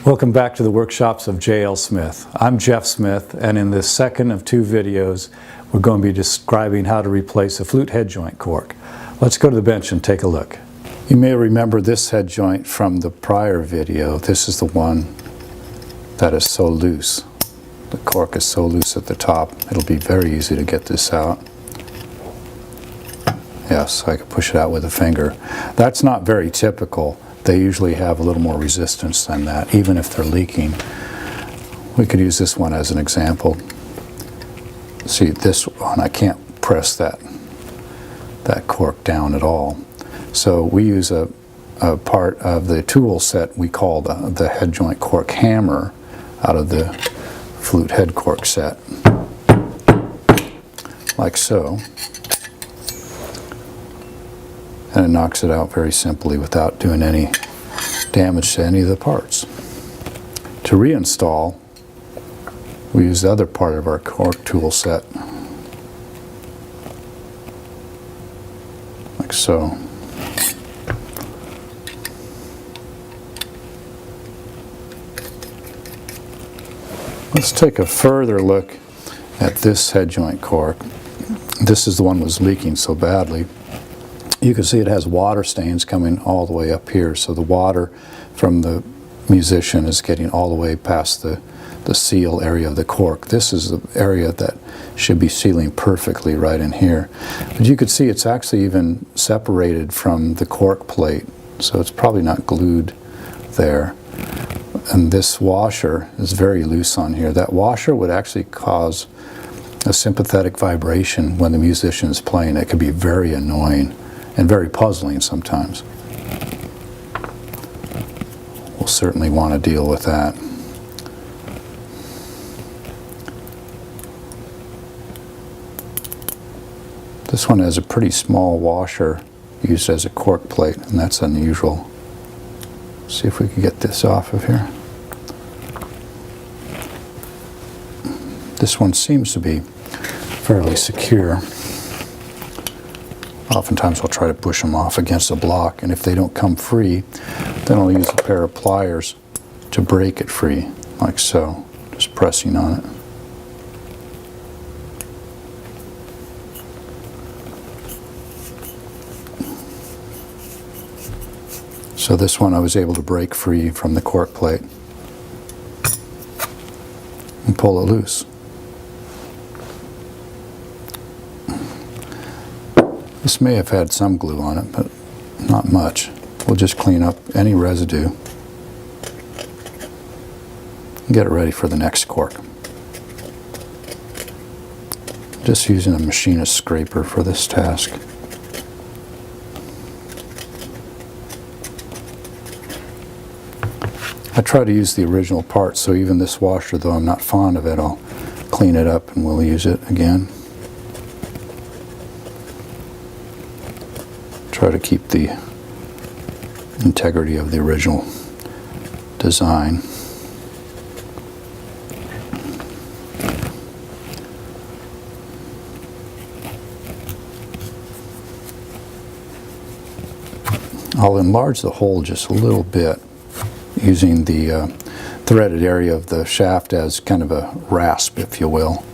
Welcome back to the workshops of J.L. Smith. I'm Jeff Smith, and in this second of two videos we're going to be describing how to replace a flute head joint cork. Let's go to the bench and take a look. You may remember this head joint from the prior video. This is the one that is so loose. The cork is so loose at the top, it'll be very easy to get this out. Yes, I could push it out with a finger. That's not very typical. They usually have a little more resistance than that, even if they're leaking. We could use this one as an example. See, this one, I can't press that cork down at all. So we use a part of the tool set we call the head joint cork hammer out of the flute head cork set, like so. And it knocks it out very simply without doing any damage to any of the parts. To reinstall, we use the other part of our cork tool set, like so. Let's take a further look at this head joint cork. This is the one that was leaking so badly. You can see it has water stains coming all the way up here, so the water from the musician is getting all the way past the seal area of the cork. This is the area that should be sealing perfectly right in here. But you can see it's actually even separated from the cork plate, so it's probably not glued there. And this washer is very loose on here. That washer would actually cause a sympathetic vibration when the musician is playing. It could be very annoying and very puzzling sometimes. We'll certainly want to deal with that. This one has a pretty small washer used as a cork plate, and that's unusual. See if we can get this off of here. This one seems to be fairly secure. Oftentimes I'll try to push them off against a block, and if they don't come free, then I'll use a pair of pliers to break it free, like so, just pressing on it. So this one I was able to break free from the cork plate and pull it loose. This may have had some glue on it, but not much. We'll just clean up any residue and get it ready for the next cork. Just using a machinist scraper for this task. I try to use the original part, so even this washer, though I'm not fond of it, I'll clean it up and we'll use it again. Try to keep the integrity of the original design. I'll enlarge the hole just a little bit using the threaded area of the shaft as kind of a rasp, if you will.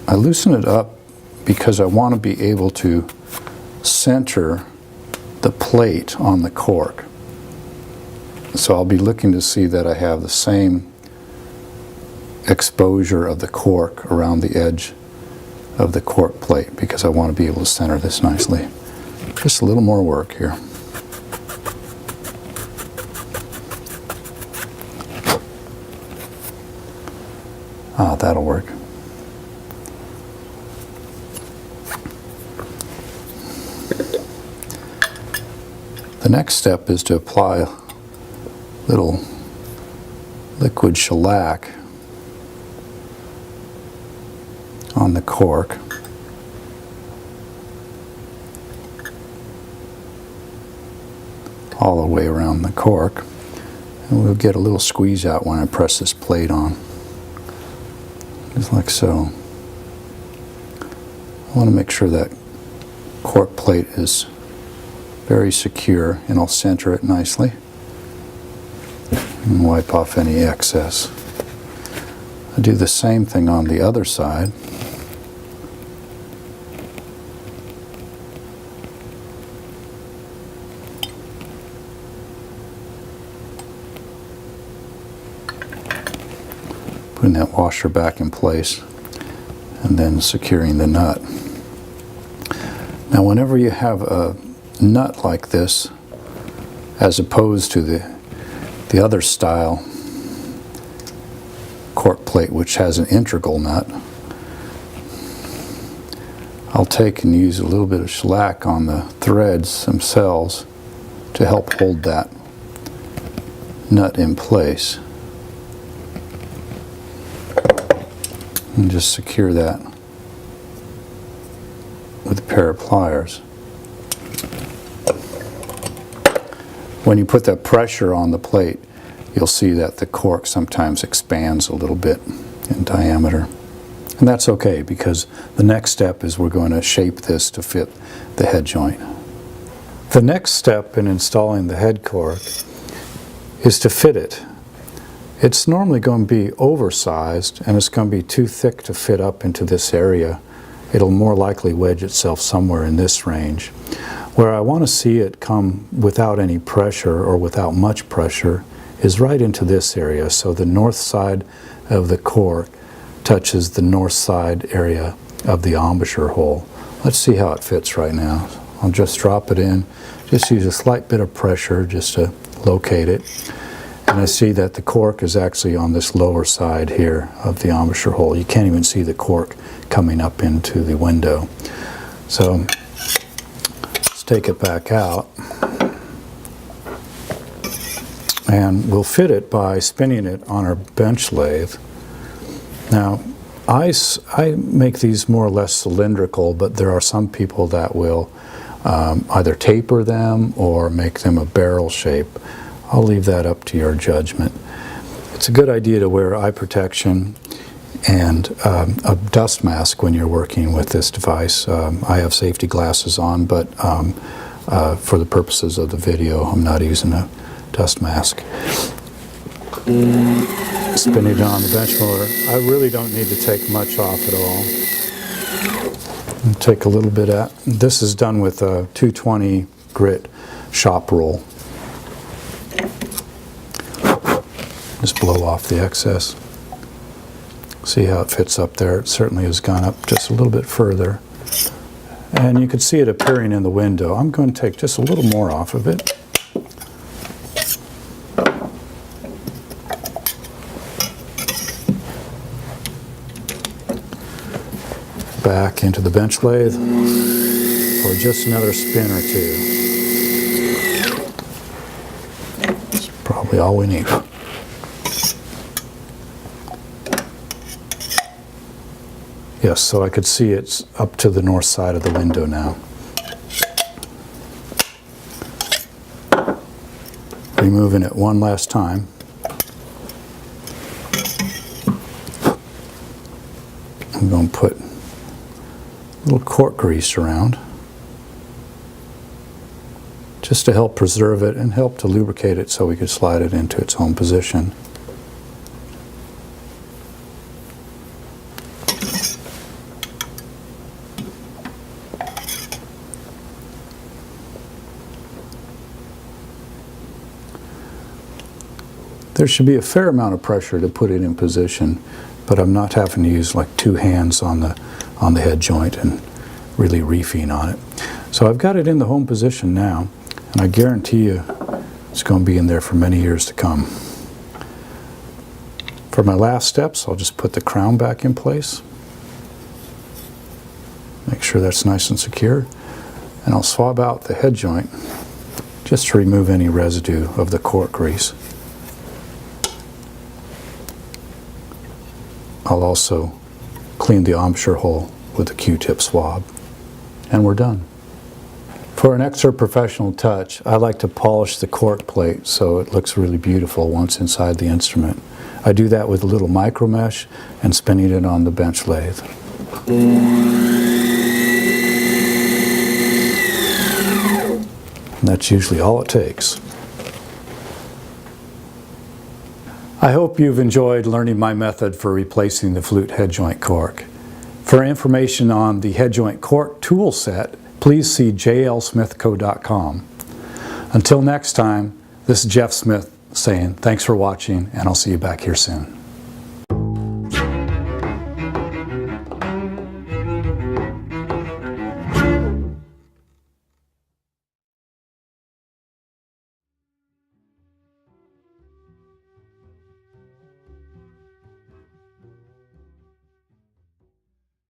I loosen it up because I want to be able to center the plate on the cork. So I'll be looking to see that I have the same exposure of the cork around the edge of the cork plate, because I want to be able to center this nicely. Just a little more work here. That'll work. The next step is to apply a little liquid shellac on the cork. All the way around the cork. And we'll get a little squeeze out when I press this plate on. Just like so. I want to make sure that cork plate is very secure, and I'll center it nicely and wipe off any excess. I do the same thing on the other side. Putting that washer back in place and then securing the nut. Now whenever you have a nut like this, as opposed to the other style cork plate which has an integral nut, I'll take and use a little bit of shellac on the threads themselves to help hold that nut in place. And just secure that with a pair of pliers. When you put that pressure on the plate, you'll see that the cork sometimes expands a little bit in diameter. And that's okay, because the next step is we're going to shape this to fit the head joint. The next step in installing the head cork is to fit it. It's normally going to be oversized, and it's going to be too thick to fit up into this area. It'll more likely wedge itself somewhere in this range. Where I want to see it come without any pressure, or without much pressure, is right into this area. So the north side of the cork touches the north side area of the embouchure hole. Let's see how it fits right now. I'll just drop it in, just use a slight bit of pressure just to locate it. And I see that the cork is actually on this lower side here of the embouchure hole. You can't even see the cork coming up into the window. So let's take it back out. And we'll fit it by spinning it on our bench lathe. Now, I make these more or less cylindrical, but there are some people that will either taper them or make them a barrel shape. I'll leave that up to your judgment. It's a good idea to wear eye protection and a dust mask when you're working with this device. I have safety glasses on, but for the purposes of the video, I'm not using a dust mask. Spinning it on the bench motor. I really don't need to take much off at all. I'll take a little bit out. This is done with a 220 grit shop roll. Just blow off the excess. See how it fits up there. It certainly has gone up just a little bit further. And you can see it appearing in the window. I'm going to take just a little more off of it. Back into the bench lathe for just another spin or two. That's probably all we need. Yes, so I could see it's up to the north side of the window now. Removing it one last time. I'm going to put a little cork grease around just to help preserve it and help to lubricate it so we could slide it into its home position. There should be a fair amount of pressure to put it in position, but I'm not having to use like two hands on the head joint and really reefing on it. So I've got it in the home position now, and I guarantee you it's going to be in there for many years to come. For my last steps, I'll just put the crown back in place. Make sure that's nice and secure. And I'll swab out the head joint just to remove any residue of the cork grease. I'll also clean the embouchure hole with a Q-tip swab. And we're done. For an extra professional touch, I like to polish the cork plate so it looks really beautiful once inside the instrument. I do that with a little micro mesh and spinning it on the bench lathe. And that's usually all it takes. I hope you've enjoyed learning my method for replacing the flute head joint cork. For information on the head joint cork tool set, please see jlsmithco.com. Until next time, this is Jeff Smith saying thanks for watching, and I'll see you back here soon.